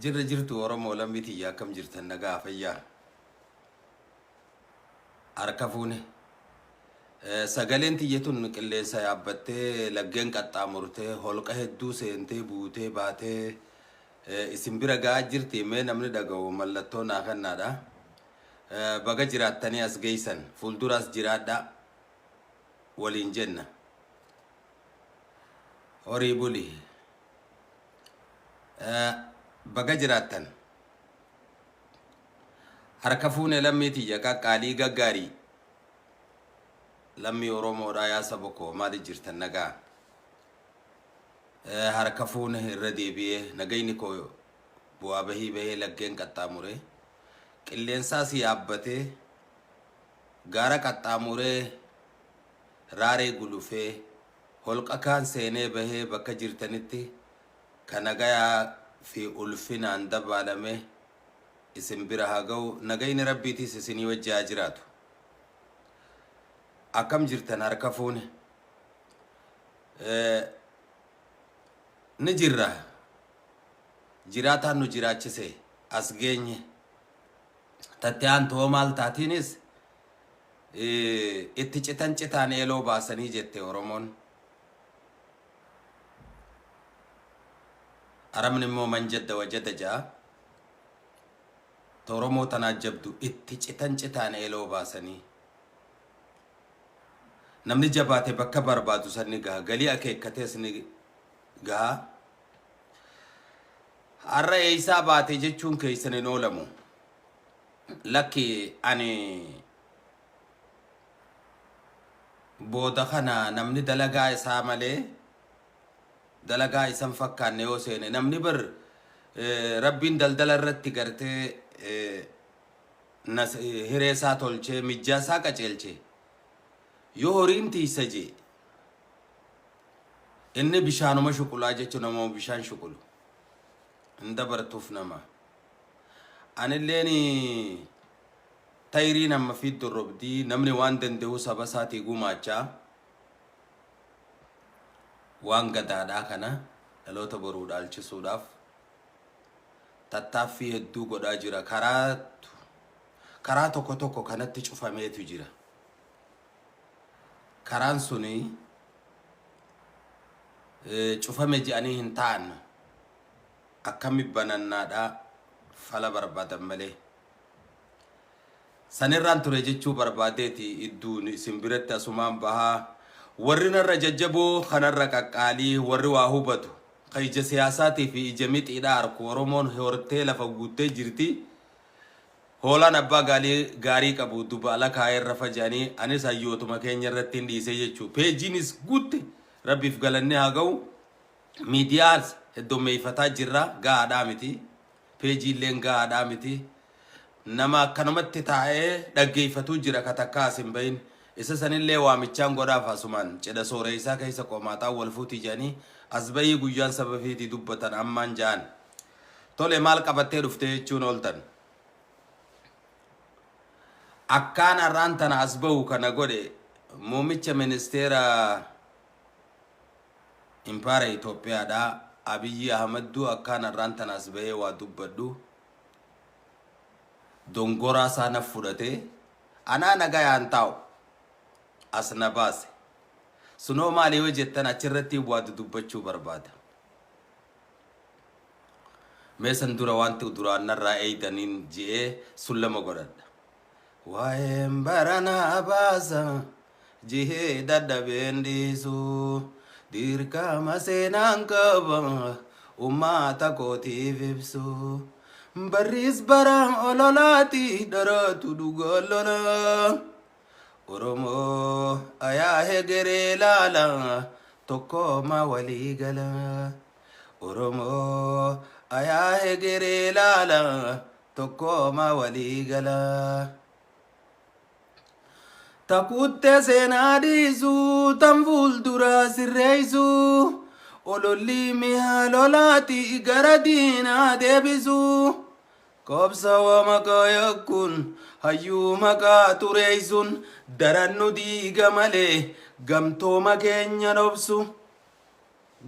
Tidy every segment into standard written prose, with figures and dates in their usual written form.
Jirra jirtu Oromoo lammitii akkam jirtan nagaa fayyaa. Harka fuune. Sagaleen tiyyatun qilleensa yaabbattee laggeen qaxxaamurtee holqa hedduu seentee buutee baatee isin bira ga'aa jirti mee namni dhaga'u mallattoo naa kennaadha. Baga jiraattanii as geessan fuulduras jiraadha waliin jenna. Horii buli. Baga jiraattan. Harka fuune lammitii qaqqaalii gaggaarii. Lammii Oromoodhaa yaa saba koo maali jirtan nagaa. Harka fuune irra deebi'ee nagayni koo bu'aa bahee laggeen qaxxaamuree qilleensaas yaabbatee gaara qaxxaamuree raaree gulufee holqa kaan seenee bahee bakka jirtanitti kan nagayaa fi ulfinaan dabaalame isin bira haa ga'u nagayni rabbiitiis isinii wajjaa jiraatu. Akkam jirtan harka fuune. Ni jirra. Jiraataan nu jiraachise as geenye. Tattee aantoo maal taatiinis itti citaan eeloo baasanii jette Oromoon. Arabni immoo manjadda wajjada ja'a. Oromoo tanaa jabdu itti citaan eeloo baasanii. Namni jabaate bakka barbaadu sanni gaha galii akeekkatees ni gaha. Har'a eeysaa baate jechuun keessan hin oolamu. Lakki ani booda kana namni dalagaa isaa malee dalagaa isan fakkaanne yoo seene namni bar rabbiin daldala irratti gartee hiree isaa tolchee mijjaa isaa qaceelche. Yoo horiin tiisa jee inni bishaanuma shuqulaa jechuun namoo bishaan shuqulu hin dabartuuf nama. Anilleen tayrii nama fi dorrobdii namni waan danda'u saba isaatii gumaachaa waan gadaadhaa kana dhaloota boruu dhaalchisuudhaaf tattaaffii hedduu godhaa jira. Karaa tokko kanatti cufameetu jira. Karaan suni cufame jedhanii hin ta'an akkami banannaadhaa fala barbaadan malee. Sanirraan ture jechuu barbaadeeti idduun isin biratti asumaan bahaa. Warri narra jajjaboo kanarra qaqqaalii warri waa hubatu kan ija siyaasaatii fi ija mixiidhaa harku Oromoon hortee lafa guuttee jirti. Hoolaan abbaa gaarii qabu dubaala kaayerra fajaanii anis hayyootuma keenya irratti hin dhiisee jechuu. Peejiinis guutte rabbiif galannee haa ga'u. Miidiyaas heddumeeffataa jirra gahaadhaa miti. Peejiilleen gahaadhaa miti. Nama akkanumatti taa'ee dhaggeeffatuu jira katakkaas hin bahin. Isa sanillee waamichaan godhaaf asumaan cidha sooree isaa keessa qomaataa wal fuutii jedhanii as bahii guyyaan sababiitii dubbatan ammaan ja'an. Tole maal qabattee dhuftee jechuun ooltan. Akkaan har'aan tana as bahu kana godhe muummicha ministeera Impaara Itoophiyaadhaa Abiyyi Ahmeddu akkaan har'aan tana as bahee waa dubbadhu. Dongoraa isaa na fudhatee anaa nagayaan taa'u as na baase. Sunoo maalii yoo jettan achirratti waa dubbachuu barbaada. Meesan dura wanti duraan narraa eeydaniin je'ee sullama godhadha. Waa'een baranaa baasa jihee dadhabeen dhiisu dirqama seenaan qaba uummata kootiif ibsu. Barris baraan ololaati daraatu dhugoolola. Oromoo ayaa hegeree laala tokkooma walii gala. Oromoo ayaa hegeree laala tokkooma walii gala. Takutte seenaa dhiisu tan fuulduraa sirreessu. Ololli mi'a lolaati gara diinaa deebisu. Kobsa waa maqaa yakkuun hayyuu maqaa tureessuun darannu diiga malee gamtooma keenya dhobsu.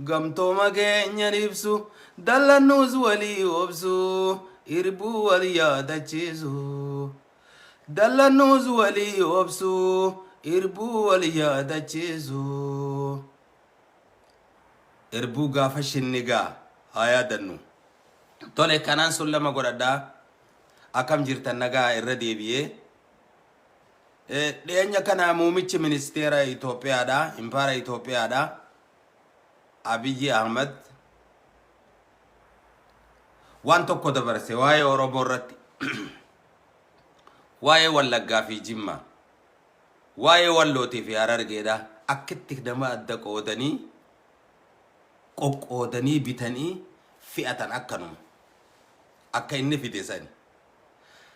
gamtooma keenya ibsu dallannuus walii obsu irbuu wal yaadachiisu dallannuus walii obsu irbuu wal yaadachiisu irbuu gaafa shinnigaa haa yaadannu tole kanaan sun lama godhadhaa akkam jirtan nagaa irra deebi'ee dhiyeenya kana muumichi ministeera Itoophiyaadha impaara Itoophiyaadha Abiyyi Ahmad waan tokko dabarse waa'ee Oromoo irratti waa'ee Wallaggaa fi Jimmaa waa'ee Wallootii fi Harargeedha akkitti nama adda qoqqoodanii bitanii fi'atan akkanuma akka inni fide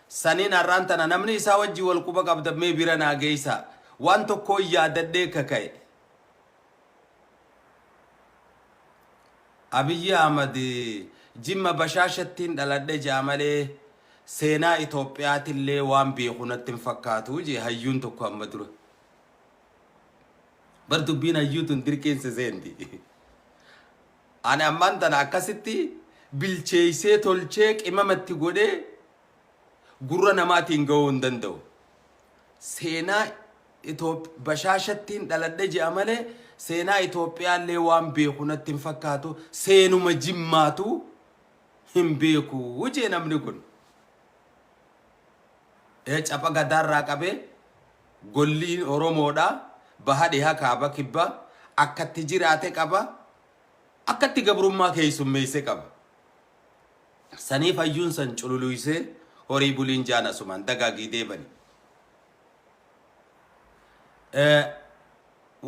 saniin har'aan tana namni isaa wajji wal quba qabdamee bira naa geessa waan tokko yaadadhee kaka'e Abiyyi Ahmad Jimma bashaashattiin dhaladhe jaamalee seenaa Itoophiyaatillee waan beeku natti hin fakkaatu je hayyuun tokko amma dura bar dubbiin hayyuutun dirqeensa seenti ani ammaan tana akkasitti bilcheeysee tolchee qimamatti godhee gurra namaatiin ga'uu hin danda'u seenaa bashaashattiin dhaladhe jaamalee seenaa Itoophiyaallee waan beeku natti hin fakkaatu seenuma Jimmaatu hin beeku je namni kun capha gadaarraa qabee golliin Oromoodha bahadhe kaaba kibba akkatti jiraate qaba akkatti gabrummaa keessummeesse qaba saniif hayyuun san cululuysee horii buliin jaana sumaan dagaagii deebani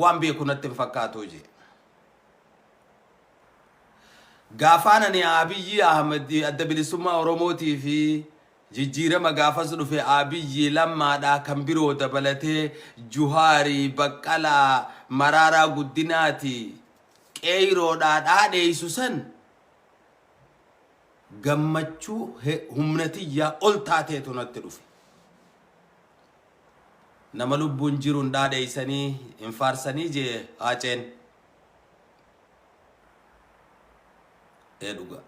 waan beeku natti hin fakkaatu je gaafaan ani Abiyyi Ahmad adda bilisummaa Oromootii fi jijjiirama gaafas dhufe Abiyyi lammaadha kan biroo dabalatee Juhaarii Baqqalaa Maraaraa Guddinaati qeeyroodhaa dhaadheessu san gammachuu humnatiyyaa ol taateetu natti dhufe nama lubbuun jiruun dhaadheessanii hin faarsanii je haaceen dhuga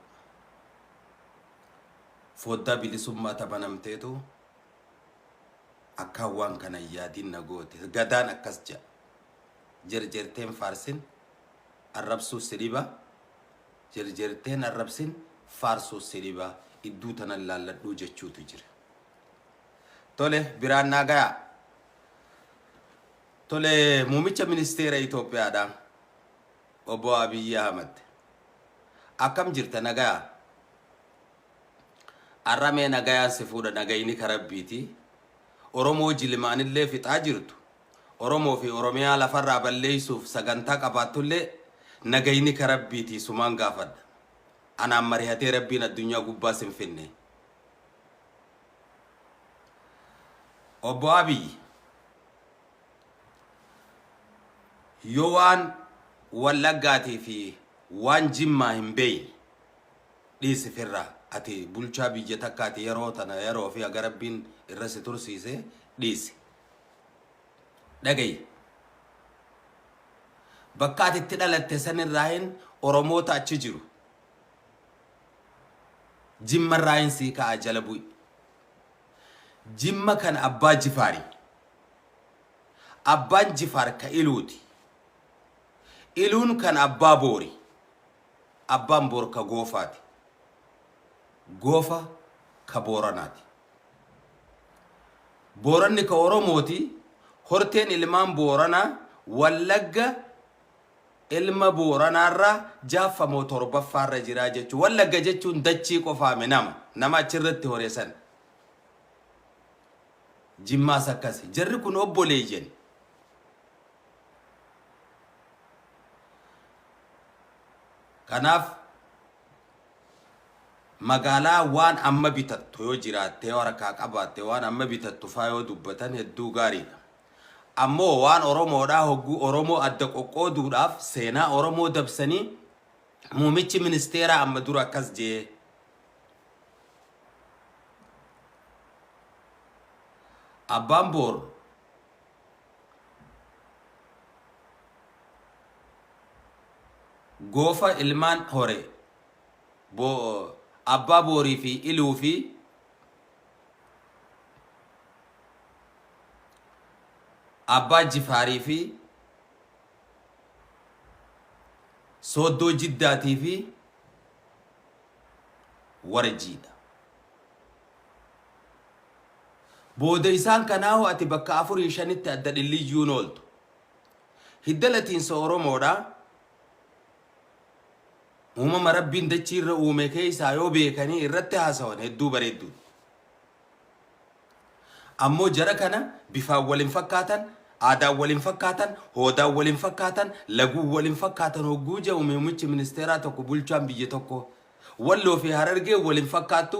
foddaa bilisummaa tabanamteetu akka waan kana yaadiin na goote gadaan akkas jedha jerjerteen faarsin arrabsuu siriba jerjerteen arrabsin faarsuu siriba idduu tanan laalladhuu jechuutu jira tole biraan naagayaa tole muumicha ministeera Itoophiyaadha obbo Abiyyi Ahmad akkam jirta nagayaa arramee nagayaa si fuudha nagayini karabbiiti Oromoo jilimaanillee fixaa jirtu Oromoo fi Oromiyaa lafarraa balleessuuf sagantaa qabaatullee nagayini karabbiiti sumaan gaafadha anaan marihatee rabbiin addunyaa gubbaa sin finne obbo Abiyyi yoo waan Wallaggaatii fi waan Jimmaa hin beeyne dhiisifirraa ati bulchaa biyya takkaati yeroo tana yeroo fi aga rabbiin irra si tursiise dhiisi dhagayi bakka ati itti dhalatte sanirraa hin Oromoota achi jiru Jimmarraa hin sii ka'a jala bu'i Jimma kan abbaa Jifaari abbaan Jifaar ka iluuti iluun kan abbaa Boori abbaan Boor ka Goofaati Goofa ka Booranaati Booranni ka Oromooti horteen ilmaan Booranaa Wallagga ilma Booranaarraa jaaffamoo torbaffaarra jiraa jechuun Wallagga jechuun dachii qofaame nama achirratti horeessan Jimmaas akkasi jarri kun obboleeyyan kanaaf magaalaa waan amma bitattu yoo jiraatte waraqaa qabaatte waan amma bitattu faa yoo dubbatan hedduu gaariidha ammoo waan Oromoodhaa hogguu Oromoo adda qoqqooduudhaaf seenaa Oromoo dabsanii muumichi ministeera amma dura akkas jee abbaan Boor goofa ilmaan hore abbaa boorii fi iluu fi abbaa jifaarii fi sooddoo jiddaatii fi warjiidha. Booda isaan kanaahu ati bakka 4-5tti adda dhilliyyuun ooltu. Hiddalatiinsa Oromoodha. Uumama Rabbiin dachii irra uume keessaa yoo beekanii irratti haasawan hedduu bareeddu. Ammoo jara kana bifaan waliin fakkaatan, aadaan waliin fakkaatan, hoodaan waliin fakkaatan, laguun waliin fakkaatan hogguu jedhu muummichi ministeeraa tokko bulchaan biyya tokko Walloo fi Harargee waliin fakkaatu.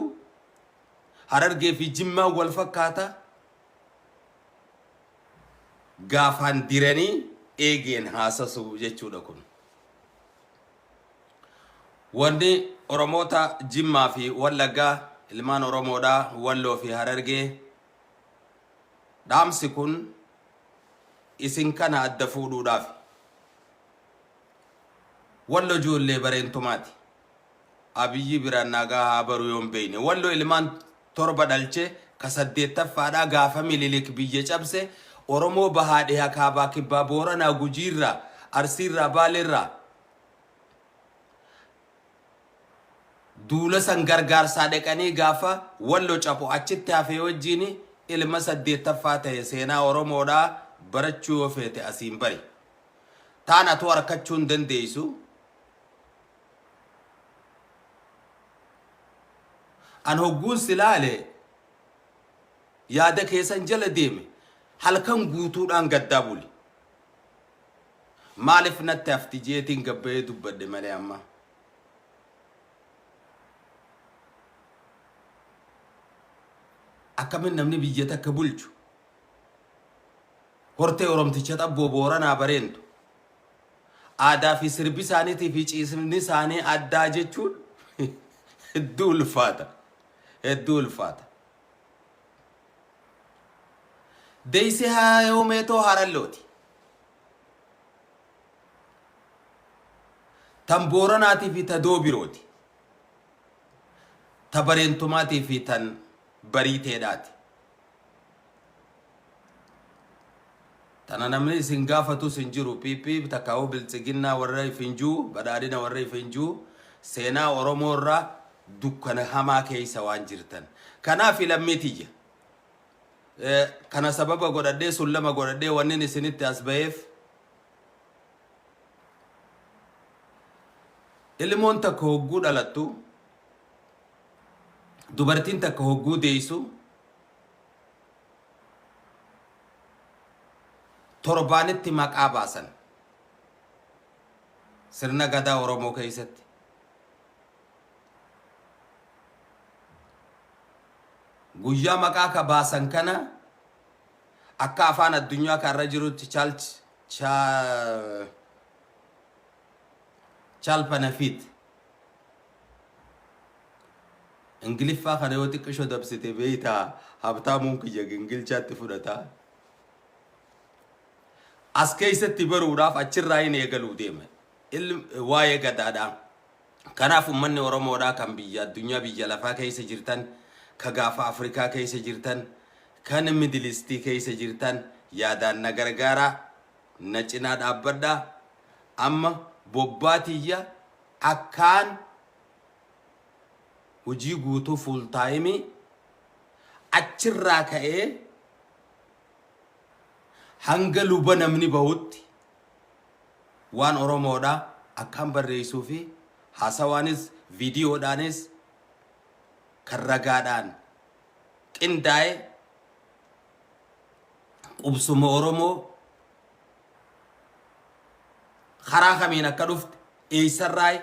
Harargee fi Jimmaan wal fakkaata. Gaafaan diranii eegeen haasasu jechuudha kun. Wanni Oromoota Jimmaa fi Wallaggaa ilmaan Oromoodhaa Walloo fi Harargee dhaamsi kun isin kana adda fuudhuudhaaf. Walloo ijoollee bareentumaati. Abiyyi biraan nagaa haa baruu yoon beeyne. Walloo ilmaan 7 dhalche ka 8ffaadhaa gaafa Minilik biyya cabse Oromoo bahaadhee akaabaa kibbaa Booranaa Gujiirraa Arsiirraa Baaleerraa duula san gargaarsaa dhaqanii gaafa Walloo cabu achitti hafee wajjiin ilma 8ffaa ta'e seenaa Oromoodhaa barachuu yoo feete asiin bari. Taanatu harkachuu hin dandeessu. An hogguun silaale yaada keessan jala deeme halkan guutuudhaan gaddaa buli. Maaliif natti hafti jeetiin gabbee dubbadde malee amma. Akkamin namni biyya takka bulchu. Hortee Oromticha xabboo Booranaa bareentu. Aadaa fi sirbi isaaniitii fi ciisni isaanii addaa jechuun hedduu ulfaata. Hedduu ulfaata. Deeysi haa yoomeetoo harallooti. Tan Booranaatii fi ta Doobirooti. Ta bareentumaatii fi tan bariiteedhaati. Tana namni isin gaafatu sin jiru piipii takkaa'uu biltsiginnaa warra ifinjuu badhaadhina warra ifinjuu seenaa Oromoo irraa dukkana hamaa keessa waan jirtan. Kanaaf lammiitiyya. Kana sababa godhadhee sullama godhadhee wannin isinitti as ba'eef ilmoon takka hogguu dhalattu dubartiin takka hogguu deessu torbaanitti maqaa baasan sirna gadaa Oromoo keessatti. Guyyaa maqaa ka baasan kana akka afaan addunyaa karra jirutti chalpanafit Ingiliffaa kana yoo xiqqisho dabsite beeytaa habtaamuun kiyya Ingilchaatti fudhata. As keessatti baruudhaaf achirraa hin eegaluu deema. Waa'ee gadaadhaa. Kanaaf uummanni Oromoodhaa kan biyya addunyaa biyya lafaa keessa jirtan ka gaafa Afrikaa keessa jirtan kan Midilistii keessa jirtan yaadaan na gargaaraa na cinaa dhaabbadhaa. Amma bobbaatiyya akkaan hojii guutuu full time achirraa ka'ee hanga luba namni bahutti waan Oromoodhaa akkaan barreessuu fi haasawaanis viidiyoodhaanis kan ragaadhaan qindaa'e qubsuma Oromoo karaa kamiin akka dhufte eessarraa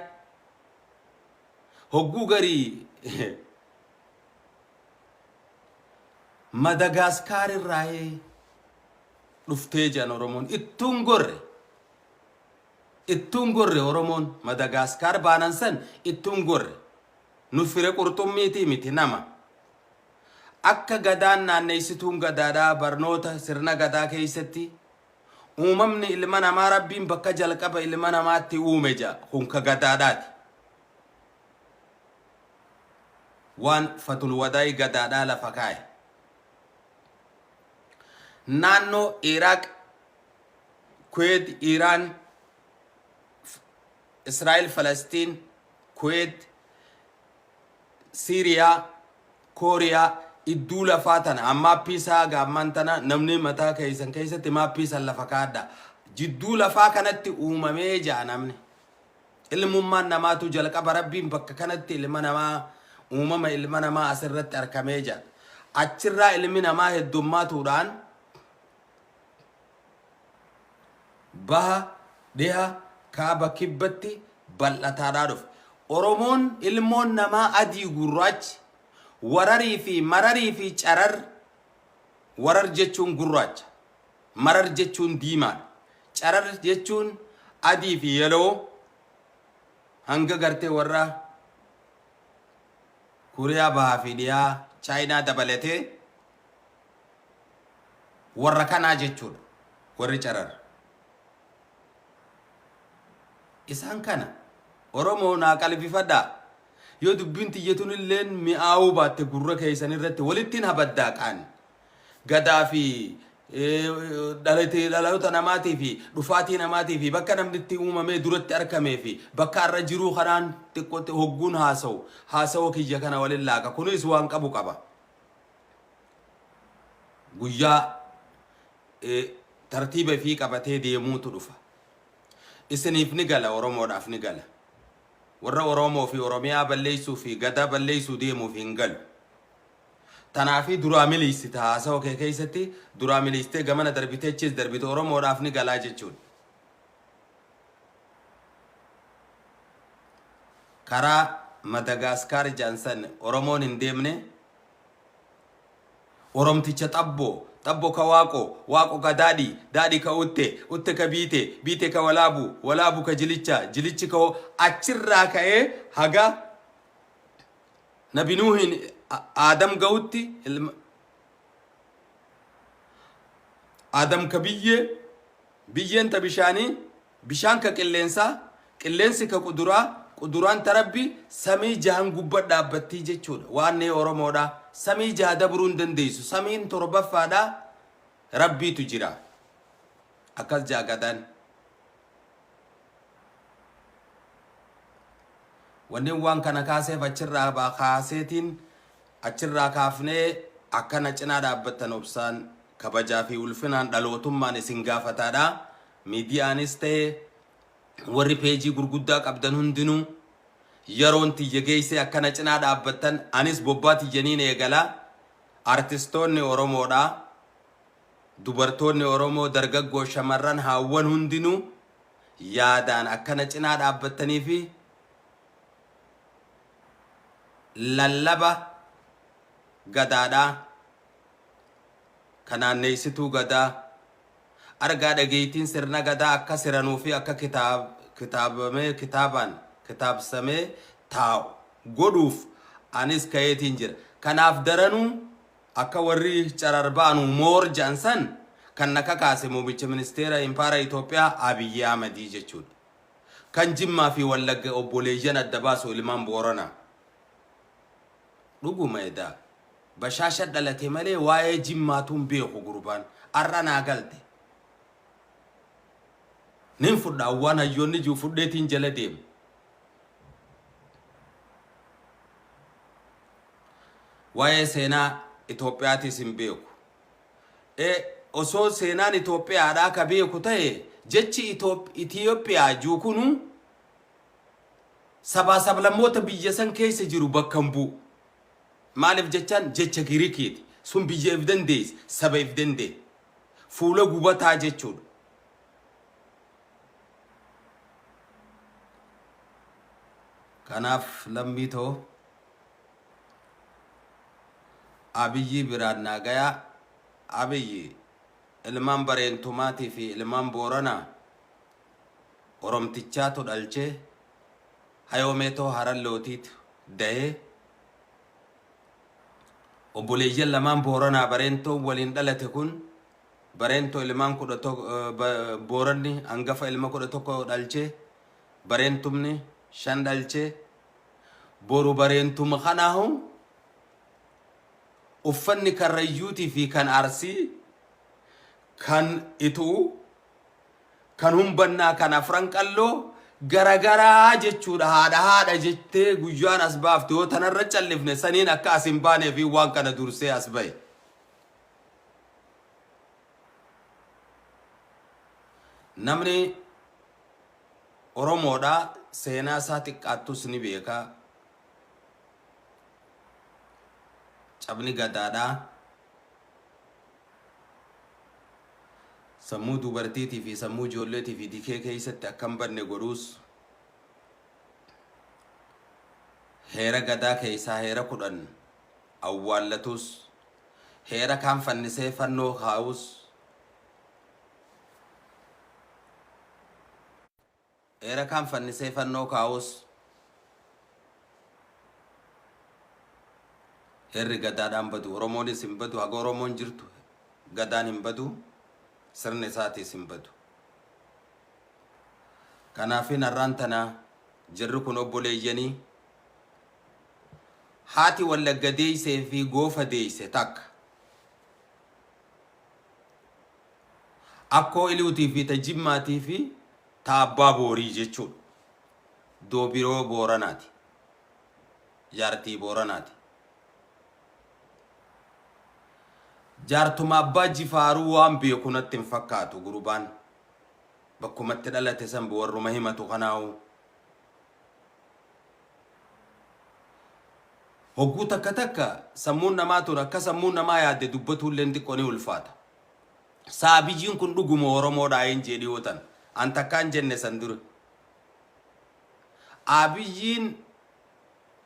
hogguu garii Madagaskar irraa dhuftee jiran Oromoon ittuun gorre Oromoon Madagaskar baanan san ittuun gorre nu fire qurxummiitii miti nama akka gadaan naanneessituun gadaadhaa barnoota sirna gadaa keessatti uumamni ilma namaa rabbiin bakka jalqaba ilma namaatti uume ja kun ka gadaadhaati waan fatul wada'i gadaadhaa lafa kaa'e naannoo Iraq Kuwait Iran Israel Palestine Kuwait Syria Korea idduu lafaa tana amma piisaa gaamman tana namni mataa keessan keessatti maa piisan lafa kaadda jidduu lafaa kanatti uumamee jaa namni ilmummaan namaatu jalqaba rabbiin bakka kanatti ilma namaa uumama ilma namaa asirratti argamee jaa achirraa ilmi namaa heddummaatuudhaan baha dhiha kaaba kibbatti bal'ataadhaa dhufe Oromoon ilmoon namaa adii gurraachi wararii fi mararii fi carar warar jechuun gurraacha marar jechuun diimaa carar jechuun adii fi yeloo hanga gartee warra Kuriyaa bahaa fi dhiyaa Chaayinaa dabalatee warra kanaa jechuudha warri carar isaan kana Oromoo naa qalbifadhaa yoo dubbiin tiyyatuun illeen mi'aawuu baatte gurra keessan irratti walittiin habaddaa qaan gadaa fi dhaloota namaatii fi dhufaatii namaatii fi bakka namni itti uumamee duratti argamee fi bakka irra jiruu kanaan xiqqootti hogguun haasawoo kiyya kana waliin laaqa kunis waan qabu qaba guyyaa tartiiba fi qabatee deemuutu dhufa isiniif ni gala Oromoodhaaf ni gala warra Oromoo fi Oromiyaa balleessuu fi gadaa balleessuu deemuuf hin galu tanaafi duraa miliisite haasawoo kee keessatti duraa miliistee gamana darbiteechis darbite Oromoodhaaf ni galaa jechuudha karaa Madagaskar jaansan Oromoon hin deemne Oromticha Tabbo ka waaqo ka daadhi ka utte ka biite ka walaabu ka jilichi ka achirraa ka'ee haga nabi Nuuhin Adam ga'utti Adam ka biyyeen ta bishaan ka qilleensi ka quduraan tarabbi samii jahan gubba dhaabbattii jechuudha waan nee Oromoodha samii jaha dabruun dandeessu samiin torbaffaadha rabbiitu jira akkas jaagadan wanni waan kana kaaseef achirraa kaaseetiin achirraa kaafnee akkana cinaa dhaabbattan obsaan kabajaa fi ulfinaan dhalootummaan isin gaafataadha miidiyaanis ta'e warri peejii gurguddaa qabdan hundinuu yeroon tiyya geesse akkana cinaa dhaabbattan anis bobbaa tiyyaniin eegala artistoonni Oromoodha dubartoonni Oromoo dargaggoo shamarran haawwan hundinuu yaadaan akkana cinaa dhaabbattanii fi lallaba gadaadha kanaanneessituu gadaa argaa dhageettiin sirna gadaa akka siranuu fi akka kitaabsamee taa'u godhuuf anis ka'eetiin jira kanaaf daranuu akka warri cararbaanu moor jaansan kan naka kaase muummicha ministeera impaara Itoophiyaa Abiyyi Ahmedii jechuudha kan Jimmaa fi Wallagga obboleeyyan adda baasu ilmaan Booranaa dhuguma edaa bashaasha dhalate malee waa'ee Jimmaatuun beeku gurbaan arra naa galte nin fudha waan hayyoonni juu fudheetiin jala deemu waa'ee seenaa Itoophiyaatis hin beeku osoo seenaan Itoophiyaadhaa ka beeku ta'e jechi Itoophiyaa juu kunu sabaa sablammoota biyya san keessa jiru bakka hin bu'u maaliif jechaan jecha Giriikiiti sun biyya if dandeessi saba if dandee fuula gubataa jechuudha kanaaf lammii ta'u Abiyyi biraan naagayaa Abiyyi ilmaan bareentumaatii fi ilmaan Booranaa Oromtichaatu dhalchee hayoomeetoo harallootiitu dahee obboleeyyan lamaan Booranaa bareentoo waliin dhalate kun barento ilmaan kudha tokko booranni hangafa ilma kudha tokko dhalche barentumni shan dhalche boru barentuma kanaahu uffanni karrayyuutii fi kan arsii kan ituu kan humbannaa kan afran qalloo garagaraa jechuudha haadha jettee guyyaan as baafte yoo tanarra callifne saniin akka as hin baanee fi waan kana dursee as bahe. Namni Oromoodha seenaa isaa xiqqaattus ni beeka. Cabni Gadaadha. Sammuu dubartiitii fi sammuu ijoolleetii fi dikee keessatti akkam banne godhuus heera Gadaa keessaa heera 10 awwaallatus heera kaan fannisee fannoo kaa'us heera kaan fannisee fannoo kaa'us heerri Gadaadhaan badu Oromoonis hin badu haga Oromoon jirtu Gadaan hin badu sirni isaatis hin badu. Kanaafin har'aan tana jirri kun obboleeyyanii haati Wallagga deeysee fi goofa deeyse takka akkoo Iliuutii fi Jimmaatii fi Abbaa Boorii jechuudha. Doobiroo Booranaati. Jaartii Booranaati. Jaartuma Abbaa Jifaaruu waan beeku natti hin fakkaatu gurbaan bakkumatti dhalate san warruma himatu kanaawu. Hogguu takka sammuun namaa ture akka sammuun namaa yaadde dubbatuullee xiqqoo ni ulfaata. Saabiyyiin kun dhuguma Oromoodhaa hin jedhi yootan an takkaan jenne san dura. Abiyyiin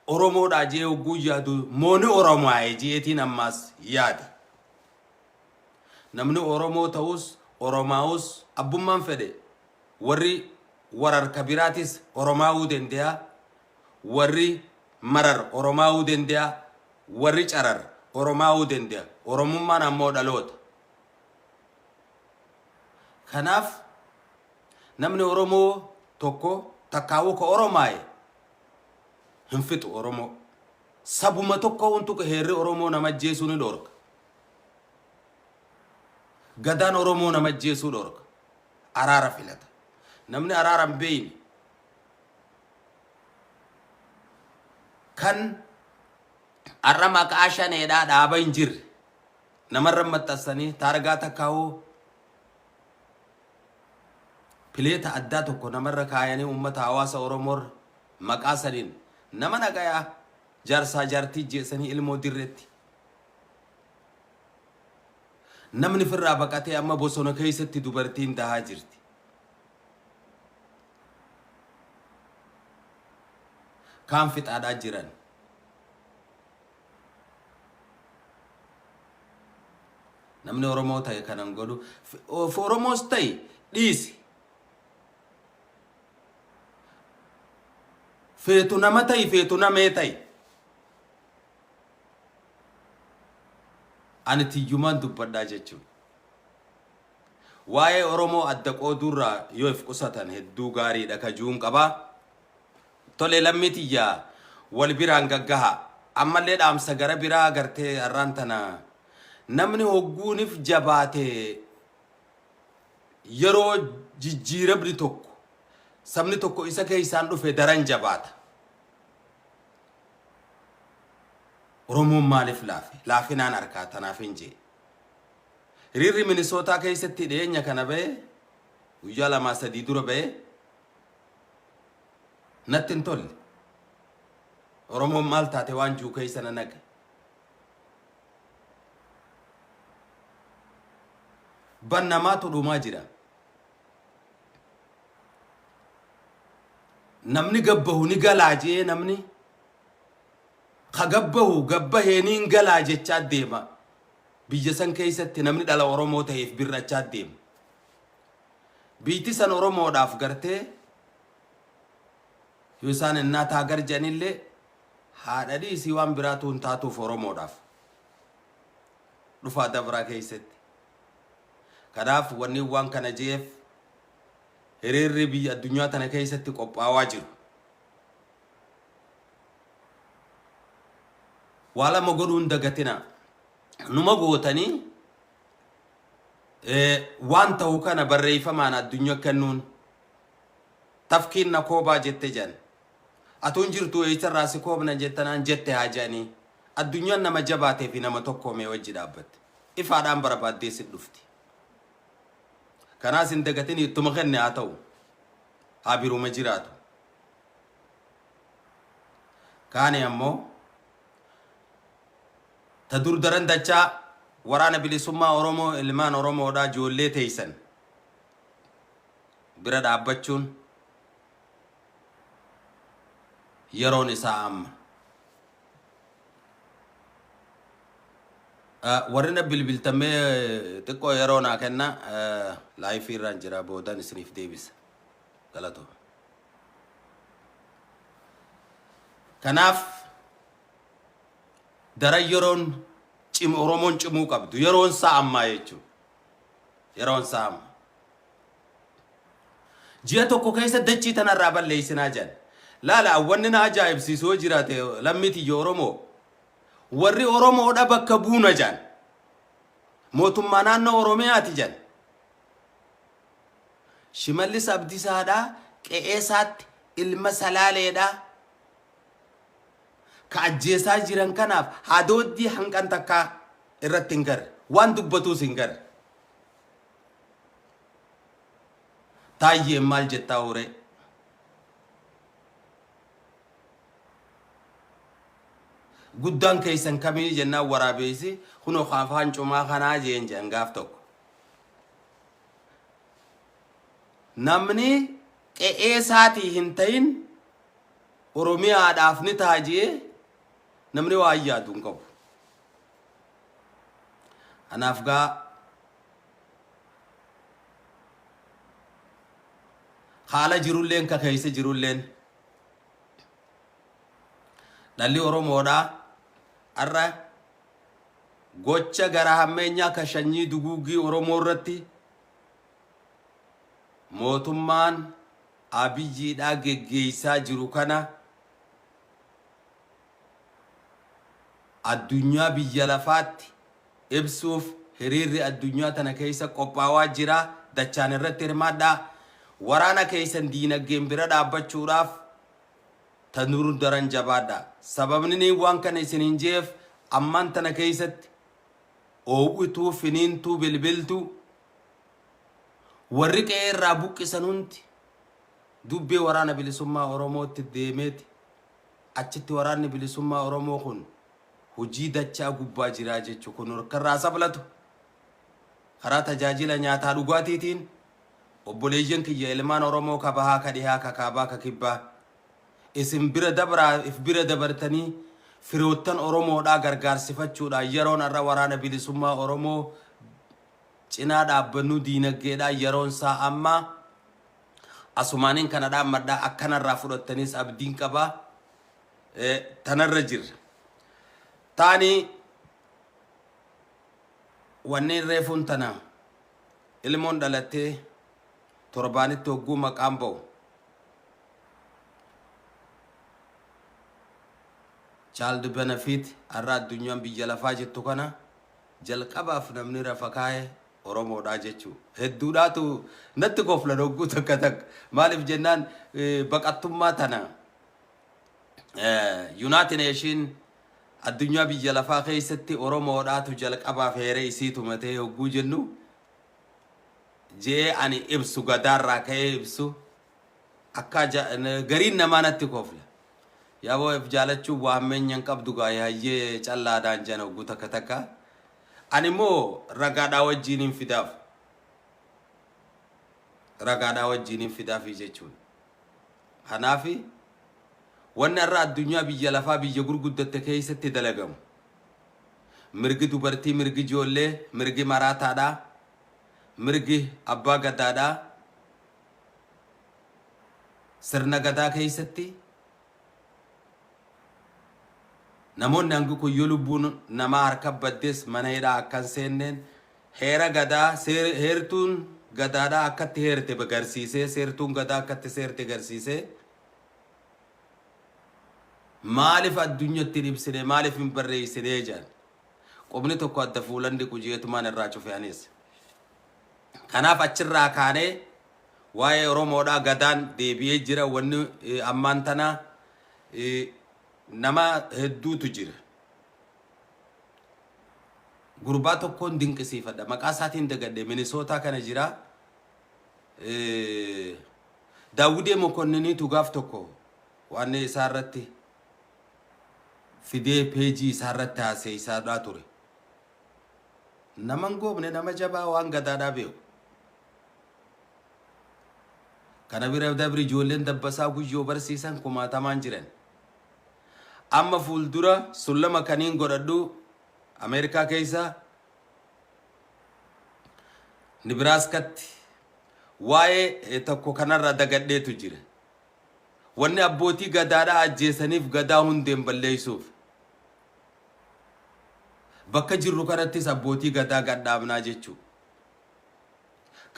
Oromoodhaa jee hogguu yaadu mooni Oromoo jeetiin ammaas yaade. Namni Oromoo ta'us Oromaa'us abbummaan fedhe warri warar kabiraatis Oromaa'uu danda'a warri marar Oromaa'uu danda'a warri carar Oromaa'uu danda'a Oromummaan ammoo dhaloota. Kanaaf namni Oromoo tokko takkaawuu ka Oromaaye hin fixu Oromoo sabuma tokko huntu heerri Oromoo nama ajjeesuu ni dhorka. Gadaan Oromoo nama ajjeesuu dhorka. Araara filata. Namni araara hin beeyne kan har'a maqaa shaneedhaa dhaaba hin jirre namarra maxxansanii taargaa takkaawuu pileeta addaa tokko namarra kaayanii uummata hawaasa Oromoo maqaa saniin nama nagayaa jaarsaa jaartii jeessanii ilmoo dirreetti. Namni firraa baqatee amma bosona keessatti dubartiin dahaa jirti. Kaan fixaadhaa jiran. Namni Oromoo ta'e kanan godhu Oromoos ta'e dhiisi. Feetu nama ta'e feetu namee ta'e. Ani tiyyumaan dubbadhaa jechuudha. Waa'ee Oromoo adda qoodurraa yoo if qusatan hedduu gaariidha kajuun qabaa. Tole lammii tiyyaa wal biraan gaggaha. Ammallee dhaamsa gara biraa agartee har'aan tana namni hogguunif jabaate yeroo jijjiirabni tokko sabni tokko isa keessaan dhufe daran jabaata. Oromoon maaliif laafe? Laafinaan harkaa tanaaf hin jee. Hiriirri Minisootaa keessatti dhiyeenya kana ba'e guyyaa 2-3 dura ba'e natti hin tolle. Oromoon maal taate waan juu keessa na naqa. Ban namaatu dhumaa jira. Namni gabbahu ni galaa jee namni khagabbahu gabbaheeniin galaa jechaa deema. Biyya san keessatti namni dhala Oromoo ta'eef birrachaa deema. Biitti san Oromoodhaaf gartee yoo isaan innaa taagar jedhanillee haadha dhiisii waan biraatu hin taatuuf Oromoodhaaf dhufaa dabraa keessatti. kanaaf wanni waan kana jeef hiriirri biyya addunyaa tana keessatti qophaa'aa jiru wala magodun dagatina numa gootanii waan ta'u kana barreeffamaan addunyaa kennuun tafkiinna koobaa jette jan atuun jirtu eessarraa si koobna jettanaan jette haajanii addunyaan nama jabaatee fi nama tokkoomee wajji dhaabbatte ifaadhaan barbaaddee si dhufti kanaas hin dagatin ittuma kenne haa ta'u haa biruma jiraatu kaane ammoo ta dur daran dachaa waraana bilisummaa Oromoo ilmaan Oromoodhaa ijoollee teeysan bira dhaabbachuun yeroon isaa amma warrina bilbiltamee xiqqoo yeroo naa kenna laayifii irraan jira boodan isiniif deebisa galatoo kanaaf dara yeroon Oromoon cimuu qabdu yeroon isaa ammaa jechuudha yeroon isaa amma ji'a tokko keessa dachii tanarraa balleessinaa jedhan laala wanni na ajaa'ibsiisoo jiraate lammiti Oromoo warri Oromoodha bakka buuna jedhan mootummaa naannoo Oromiyaati jedhan Shimallis Abdiisaadhaa qe'eesaatti ilma Salaaleedhaa ka ajjeesaa jiran kanaaf haadooddii hanqan takka irratti hin garre waan dubbatuus hin garre taayyee maal jettaa ore guddaan keessan kamii jennaan waraabeessi kunoo afaan cumaa kanaa jeen jedhan gaaf tokko namni qe'eesaatii hin ta'in Oromiyaadhaaf ni taajee namni waa yaadu hin qabu anaaf gaa haala jirulleen ka keessa jirulleen dhalli Oromoodhaa arra gocha gara hammeenyaa ka shanyii duguugii Oromoo irratti mootummaan Abiyyiidhaa geggeessaa jiru kana addunyaa biyya lafaatti ibsuuf hiriirri addunyaa tana keessa qophaa'aa jira dachaan irratti hirmaadhaa waraana keessan diinagdeen bira dhaabbachuudhaaf tanuru daran jabaadhaa sababni ni waan kana isiniin jeef ammaan tana keessatti oowwituu finiintuu bilbiltuu warri qe'ee irraa buqqisan hundi dubbee waraana bilisummaa Oromootti deemeeti achitti waraanni bilisummaa Oromoo kun hojii dachaa gubbaa jiraa jechuu kun harkarraa sablatu karaa tajaajila nyaataa dhugaatiitiin obboleeyyan kiyya ilmaan Oromoo ka bahaa ka dhihaa ka kaabaa ka kibbaa isin bira dabraa if bira dabartanii firoottan Oromoodhaa gargaarsifachuudhaan yeroon irra waraana bilisummaa Oromoo cinaa dhaabbannu diinagdeedhaa yeroon isaa amma asumaanin kana dhaammadhaa akkanarraa fudhattanis abdiin qabaa tanarra jirra taani wanni reefuun tana ilmoon dhalattee torbaanitti hogguu maqaan ba'u child benefit arra addunyaan biyya lafaa jettu kana jalqabaaf namni rafa kaa'e Oromoodhaa jechuu hedduudhaatu natti kofla hogguu takka takka maaliif jennaan baqattummaa tana United Nation addunyaa biyya lafaa keessatti Oromoodhaatu jalqabaaf heeree isii tumatee hogguu jennu jee ani ibsu gadaarraa ka'ee ibsu akka gariin namaa natti kofla yaaboo if jaalachuu waammeenyan qabdu gaayayyee callaadhaan jana hogguu takka takka ani moo ragaadhaa wajjiin fidaaf jechuun kanaafi wanni irra addunyaa biyya lafaa biyya gurguddatte keessatti dalagamu mirgi dubartii mirgi ijoollee mirgi maraataadhaa mirgi abbaa gadaadhaa sirna gadaa keessatti namoonni hangi kun yoo lubbuun namaa harka baddees mana hidhaa akkan seenneen heera gadaa heertuun gadaadhaa akkatti heerte garsiisee seertuun gadaa akkatti seerte garsiisee maaliif addunyatti ibsine maaliif hin barreessine jaan qobni tokko adda fuulan dhiqu jeetumaan irraa cufeanis kanaaf achirraa kaanee waa'ee Oromoodhaa gadaan deebi'ee jira wanni ammaan tana nama hedduutu jira gurbaa tokkoon dinqisiifadha maqaa isaatiin dagadhe Minnesota kana jira Daawudee Mokonniniitu gaaf tokko waan isaa irratti fidee peejii isaa irratti haasee isaadhaa ture naman goobne nama jabaa waan gadaadhaa beeku kana bira dabri ijoolleen dabbasaa guyyoo barsiisan kumaatamaan jiran amma fuuldura sullama kaniin godhadhu Amerikaa keessa Nebraskatti waa'ee tokko kanarra dagadheetu jira wanni abbootii gadaadhaa ajjeesaniif gadaa hundeen balleessuuf bakka jirru kanattis abbootii gadaa gadhaabnaa jechuu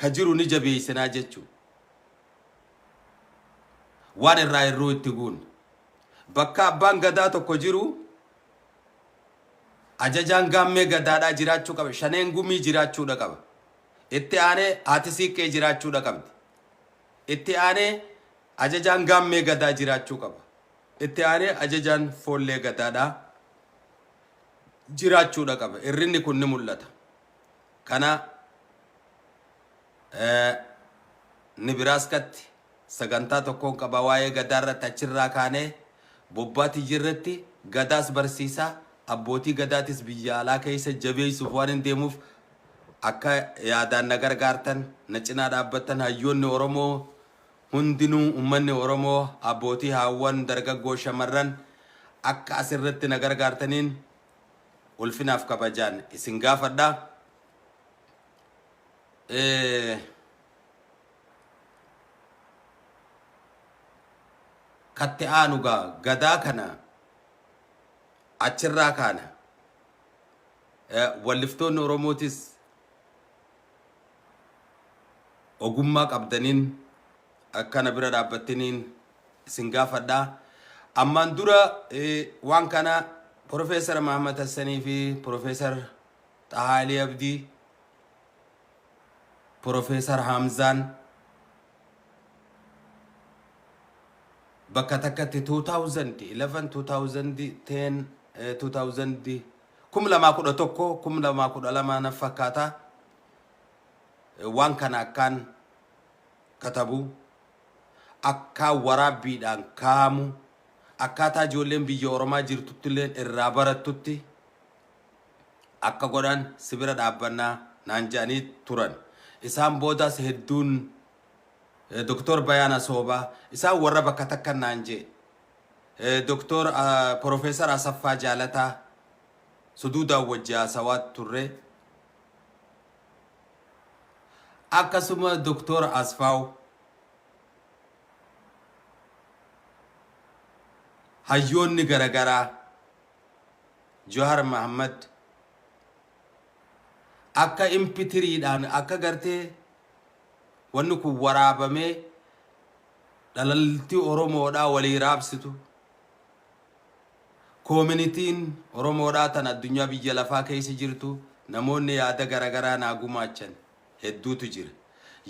ka jiru ni jabeessinaa jechuu waan irraa irruu itti guun bakka abbaan gadaa tokko jiru ajajaan gaammee gadaadhaa jiraachuu qaba shaneen gumii jiraachuudha qaba itti aanee haati siiqqee jiraachuudha qabdi itti aanee ajajaan gaammee gadaa jiraachuu qaba itti aanee ajajaan foollee gadaadhaa jirachuudha qaba irrinni kun ni mul'ata kana Nebraskatti sagantaa tokkoon qaba waa'ee gadaarratti achirraa kaanee bobbaatti jirratti gadaas barsiisaa abbootii gadaatis biyya alaa keessa jabeessuuf waan hin deemuuf akka yaadaan na gargaartan na cinaa dhaabbattan hayyoonni Oromoo hundinuu ummanni Oromoo abbootii haawwan dargaggoo shamarran akka asirratti na gargaartaniin ulfinaaf kabajaan isin gaafadha katti aanugaa gadaa kana achirraa kaana walliftoonni Oromootis ogummaa qabdaniin akkana bira dhaabbattaniin isin gaafadha ammaan dura waan kana Professor Muhammad Hassani fi Professor Tahali Abdi Professor Hamzan bakka takkatti 2011 2010 2000 kum lama kudha lama na fakkaata waan kana akkaan katabu akka waraabbiidhaan kaamu akkaataa ijoolleen biyya Oromaa jirtutti illee irraa barattutti akka godhan sibira dhaabbannaa naan jedhanii turan isaan boodas hedduun Dr. Bayana Soba isaan warra bakka takka naan jedhe Dr. Professor Asaffaa Jaalataa suduudaa wajjaa sawaat turre akkasuma Dr. Asfaaw hayyoonni garagaraa Johar Muhammad akka impitiriidhaan akka gartee wanni kun waraabamee dhalaltii Oromoodhaa walii raabsitu koominitiin Oromoodhaa tan addunyaa biyya lafaa keessa jirtu namoonni yaada garagaraa naa gumaachan hedduutu jira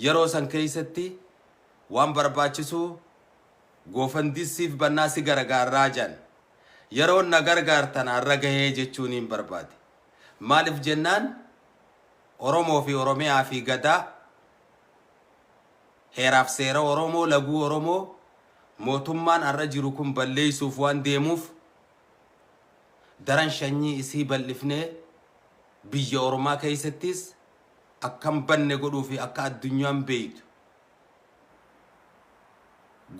yeroo san keessatti waan barbaachisu goofandisiif bannaasi garagaarraa jan yeroo na gargaartan har'a gahee jechuun hin barbaade maaliif jennaan Oromoo fi Oromiyaa fi gadaa heeraaf seera Oromoo laguu Oromoo mootummaan har'a jiru kun balleessuuf waan deemuuf daran shanyii isii bal'ifnee biyya Oromaa keessattis akkam banne godhuu fi akka addunyaan beeytu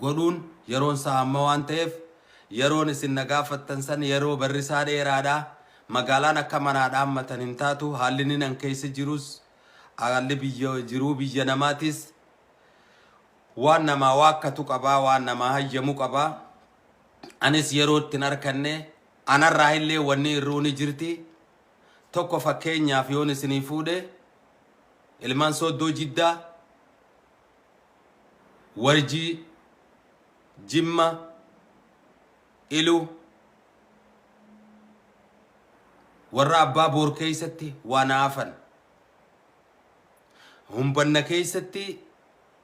godhuun yeroon isaa amma waan ta'eef yeroon isin nagaafattan san yeroo barrisaa dheeraadhaa magaalaan akka manaadhaa hammatan hin taatu haalli nan keessa jirus haalli biyya jiruu biyya namaatis waan namaa waakkatu qabaa waan namaa hayyamu qabaa anis yeroo ittiin arkanne anarraa illee wanni irruuni jirti tokko fakkeenyaaf yoon isinii fuudhe ilmaan Sooddoo Jiddaa, Warjii, Jimma, Iluu, warra Abbaa Boor keessatti waan hafan. Humbanna keessatti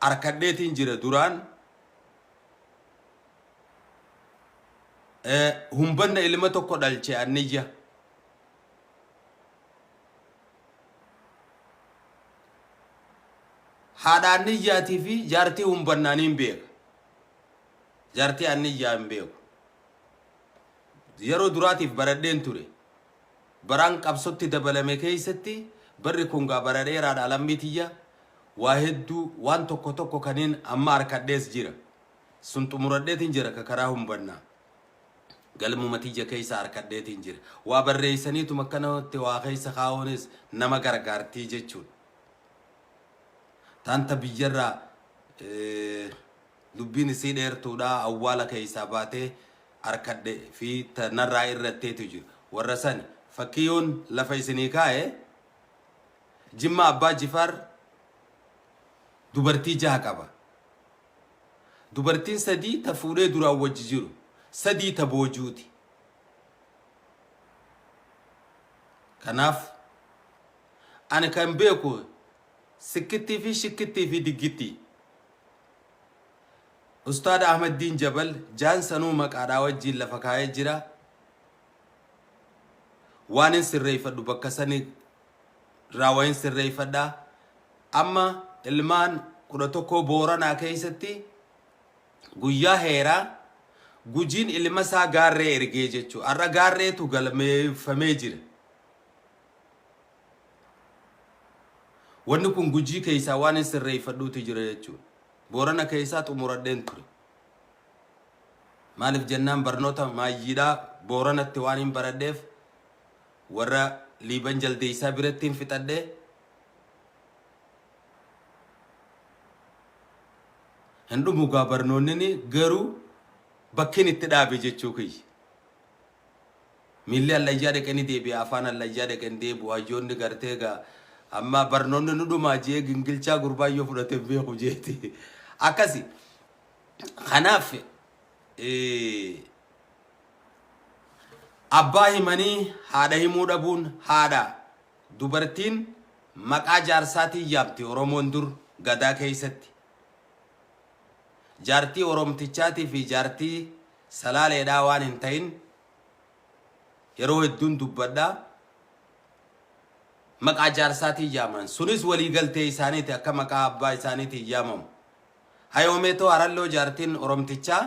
arkadheetiin jira duraan. Humbanna ilma tokko dhalche Anniyya. Haadha Anniyyaatii fi jaartii humbannaan hin beeku. Jaartii Anniyyaa hin beeku. Yeroo duraatiif baradheen ture. Baraan qabsotti dabalame keessatti barri kun gaa bara dheeraadha lammiitiyya. Waa hedduu waan tokko tokko kaniin amma arkadhees jira. Sun xumuradheetiin jira ka karaa humbannaa. Galmumatiyya keessa arkadheetiin jira. Waa barreessaniitu makkanatti waa keessa kaa'uunis nama gargaartii jechuudha. Tanta biyyarraa dubbiin isii dheertuudha awwaala keessaa baatee arkadhe fi tanarraa irratteetu jiru. Warra sani fakkiyoon lafa isinii kaa'e Jimma Abbaa Jifaar dubartii 6 qaba. Dubartiin 3 ta fuudhee duraan wajji jiru. 3 ta boojuuti. Kanaaf ani kan beeku sikkitti fi shikkitti fi diggitti. Ustaad Ahmed Diin Jabal jaansanuu maqaadhaa wajjiin lafa kaa'ee jira. Waan hin sirreeffadhu bakka sani raawwayin sirreeffadhaa. Amma ilmaan 11 Booranaa keessatti guyyaa heeraa gujiin ilma isaa gaarree ergee jechuudha. Har'a gaarreetu galmeeffamee jira. Wanni kun gujii keessaa waan hin sirreeffadhuutu jira jechuudha. Boorana keessaa xumuradheen ture. Maaliif jennaan barnoota maayyiidhaa Booranatti waan hin baradheef warra Liiban Jaldeessaa biratti hin fixadhee hin dhumugaa barnoonni garuu bakkiin itti dhaabe jechuu kiyya. Miilli allayyaa dhaqanii deebi'a afaan allayyaa dhaqanii deebi'u hayyoonni gartee gaa amma barnoonni nu dhumaa jee gingilchaa gurbaayyoo fudhatee beeku jeeti. Akkasi. Kanaaf abbaa himanii haadha himuu dhabuun haadha. Dubartiin maqaa jaarsaatiin yaabti Oromoon dur gadaa keessatti. Jaartii Oromtichaatii fi jaartii Salaaleedhaa waan hin ta'in yeroo hedduun dubbadhaa maqaa jaarsaatiin yaaman. Sunis waliigaltee isaaniiti akka maqaa abbaa isaaniitiin yaamamu. Hayoomeetoo Haralloo jaartiin Oromtichaa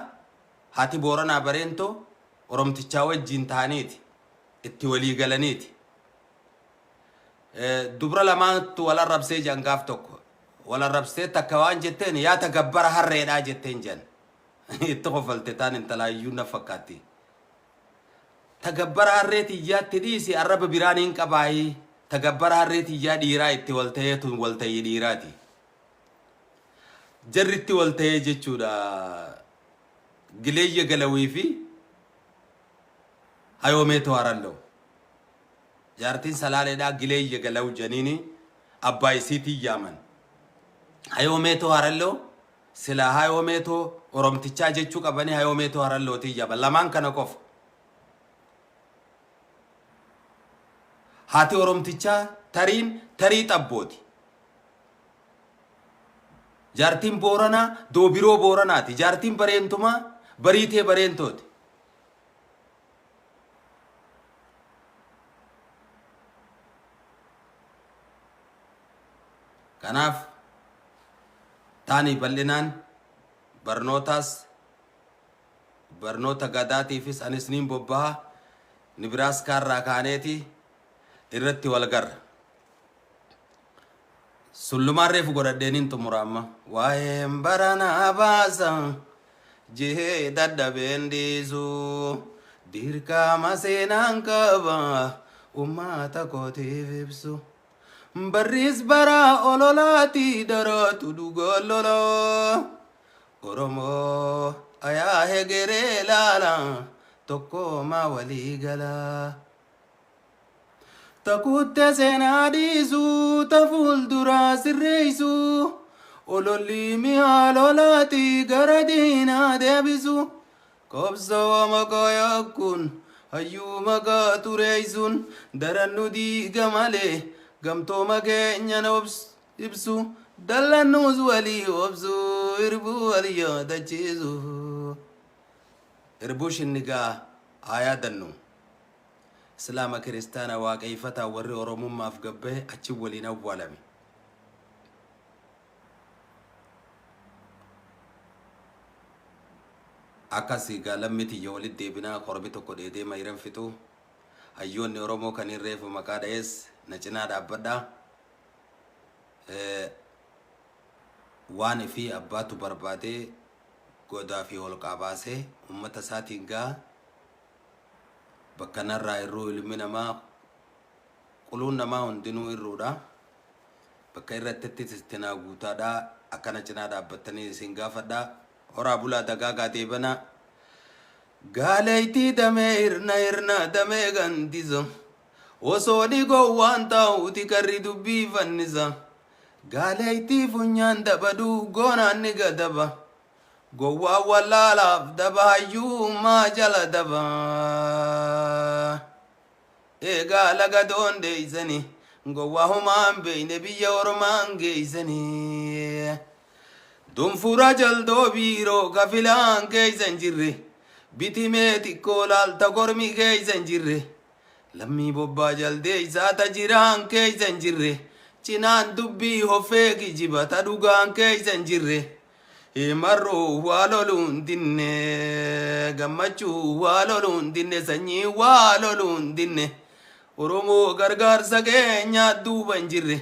haati Booranaa Bareentoo Oromtichaa wajjin ta'aniiti itti waliigalaniiti. Dubra lamaantu wal arrabsee jangaaf tokko. Wal arrabsee takka waan jetteen yaa tagabbara harreedhaa jetteen jan. Itti qofalte taan intalaayyuu na fakkaatti. Tagabbara harreetii iyyaatti dhiisi arraba biraan hin qabaayii. Tagabbara harreetii iyyaa dhiiraa itti waltayeetu waltayii dhiiraati. Jarritti waltayee jechuudha. Gileeyya Galawii fi Hayoomeetoo Haralloo. Jaartiin Salaaleedhaa Gileeyya Galaw janiini abbaa isiitii yaaman. Hayoomeetoo Haralloo sila Hayoomeetoo Oromtichaa jechuu qabanii Hayoomeetoo Harallootii yaaman. Lamaan kana qofa. Haati Oromtichaa tarii xabbooti. Jaartiin Booranaa Doobiroo Booranaati. Jaartiin Bareentumaa Bariitee Bareentooti. Kanaaf taani bal'inaan barnoota gadaatiifis anis niin bobbaha Nibiraaskaa irraa kaaneeti irratti wal garra. Sullumaan reefu godhadheeniin xumura amma. Waa'een baranaa baasa jihee dadhabeen dhiisu dirqama seenaan qaba uummata kootiif ibsu. Barris bara ololaati darootu dhugoololo Oromoo ayaa hegeree laala tokko ma walii gala. takutte senadisu taful durasirreisu ololli mihalolati garadina debisu kobsa makayakun ayu maka tureisun darannu diga male gamto magenya nobs ibsu dallanus wali obsu irbu waliya dachisu irbu shinniga ayadannu islama kristana waaqeeffata warri oromummaaf gabbe achi waliin awwaalame akasi galamiti yolit debina korbi tokko dede mayran fitu hayyoonni oromoo kan irreefu maqaa dhaes na cinaa dhaabbadha waan fi abbaatu barbaade godaa fi holqaa baase ummata isaatiin gaa bakka narraa irruu ilmi namaa quluun namaa hundinuu irruudha bakka irratti tistinaa guutaadha akkana cinaa dhaabbattanii isin gaafadha horaa bulaa dagaagaa deebana gaaleeyti damee irna damee gantiso osoo dhigoo waan ta'uuti karri dubbii fannisa gaaleeyti funyaan dabaduu goonaan ni gadaba gowwaa wallaalaaf daba hayyummaa jala daba eegaa laga doondeeysani gowwaa homaan beeyne biyya ormaan geeysanii dunfura jaldoo biiroo kafilaan keeysan jirre bitimee xiqqoo laalta gormi keeysan jirre lammii bobbaa jaldee isaata jiraan keeysan jirre cinaan dubbii hoffee kijibata dhugaan keeysan jirre marroo waa loluun dinne gammachuu waa loluun dinne sanyii waa loluun dinne oromoo gargaarsa keenyaa duuba hin jirre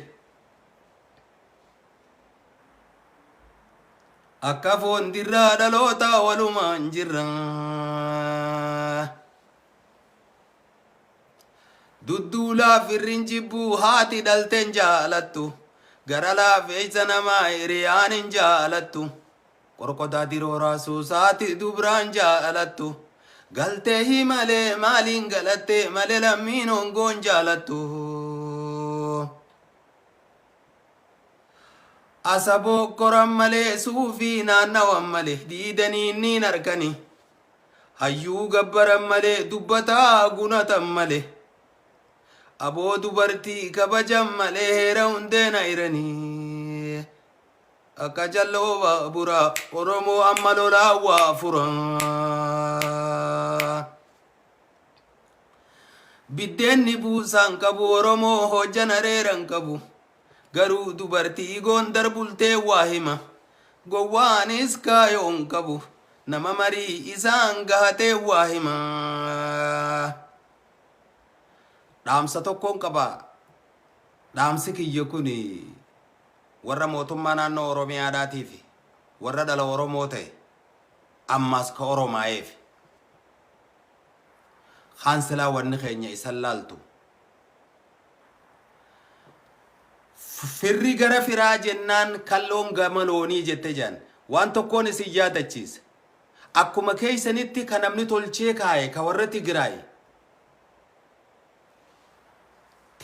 akka foon dirraa dhaloota walumaan jirra dudduulaaf irrin jibbuu haati dhalteen jaalattu gara laafeeysa namaa hiriyaan hin jaalattu qorqotaa dirooraa suusaati dubraan jaalattu galtee malee maaliin galatte malee lammiin hongoon jaalattu asaboo koran malee suufii naannawan malee diidanii niin arkani hayyuu gabbaran malee dubbataa gunatan malee aboo dubartii kabajan malee heera hundeena iranii akka jalloo baaburaa oromoo amma lolaa waa fura biddeenni buusaan qabu oromoo hojjan areeran qabu garuu dubartii gondar bultee waa hima gowwaanis kaayoon qabu nama marii isaan gahatee waa hima dhaamsa tokkoon qaba dhaamsi kiyya kun warra mootummaa naannoo oromiyaadhaatiif warra dhala oromoo ta'e ammas ka oromaayeef kaansilaa wanni keenya isan laaltu firri gara firaa jennaan kalloon gama loonii jette jaan waan tokkoon isin yaadachiisa akkuma keeysanitti ka namni tolchee kaaye ka warra Tigraay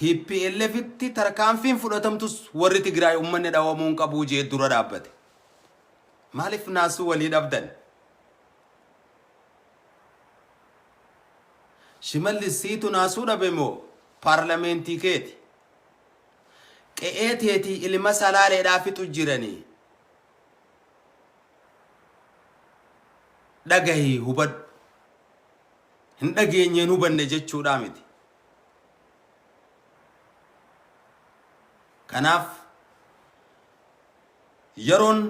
TPLFitti tarkaanfiin fudhatamtus warri Tigraay ummanni dhawamuun qabuu jee dura dhaabbate maaliif naasuu walii dhabdan Shimallisiitu naasuu dhabe moo paarlamentii keeti qe'ee teetii ilma salaaleedhaa fixu jiranii dhagahii hubadhu hin dhageenyeen hubanne jechuudhaa miti kanaaf yeroon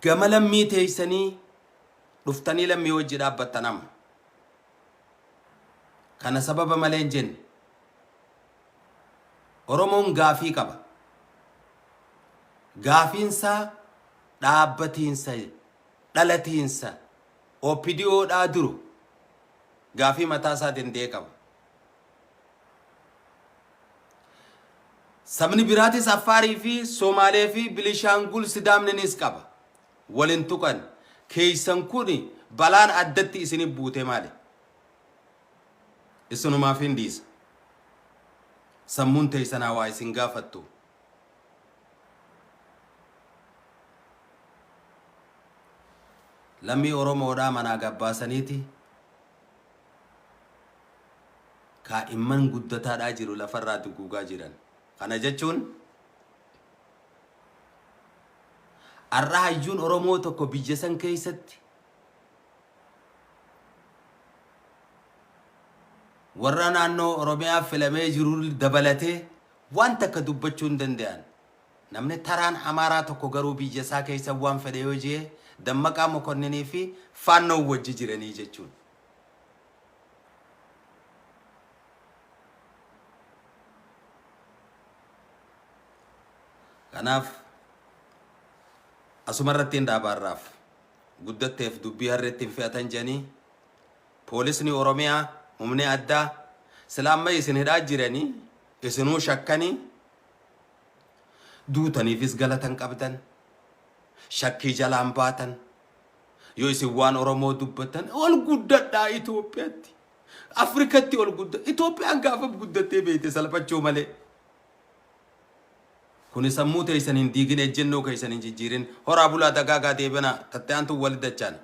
gama lammii teeysanii dhuftanii lammii wajji dhaabbattan amma kana sababa malee hin jenne oromoon gaafii qaba gaafiinsaa dhaabbatiinsa dhalatiinsa OPDOdhaa duru gaafii mataa isaa danda'e qaba sabni biraatis Affaarii fi Somaalee fi Bilishaangul Sidaamninis qaba walin tuqan keeysan kun balaan addatti isinif buute maali isunumaaf hin dhiisa. Sammuun teessanaa waa isin gaafattu. Lammii Oromoodhaa manaa gabbaasaniiti kaa'imman guddataadhaa jiru lafarraa duguugaa jiran. Kana jechuun har'a hayyuun Oromoo tokko biyya san keessatti warra naannoo Oromiyaa filamee jiru dabalatee waan takka dubbachuu hin danda'an. Namni taraan Amaaraa tokko garuu biyya isaa keessa waan fedhe yoo jee Dammaqaa Mokonninii fi Faannoo wajji jiranii jechuun. Kanaaf asumarratti hin dhaabaarraaf guddatteef dubbii harreetti hin fe'atan jedhanii poolisni Oromiyaa humni addaa silaamma isin hidhaa jiranii isinuu shakkanii duutaniifis galatan qabdan shakkii jalaan baatan yoo isin waan Oromoo dubbatan ol guddadhaa Itoophiyaatti Afrikatti ol gudda Itoophiyaan gaafa guddattee beekte salphachuu malee. Kuni sammuu teessan hin diigin ejjennoo keessan hin jijjiirin horaa bulaa dagaagaa deebina tattaantu wal dachaan.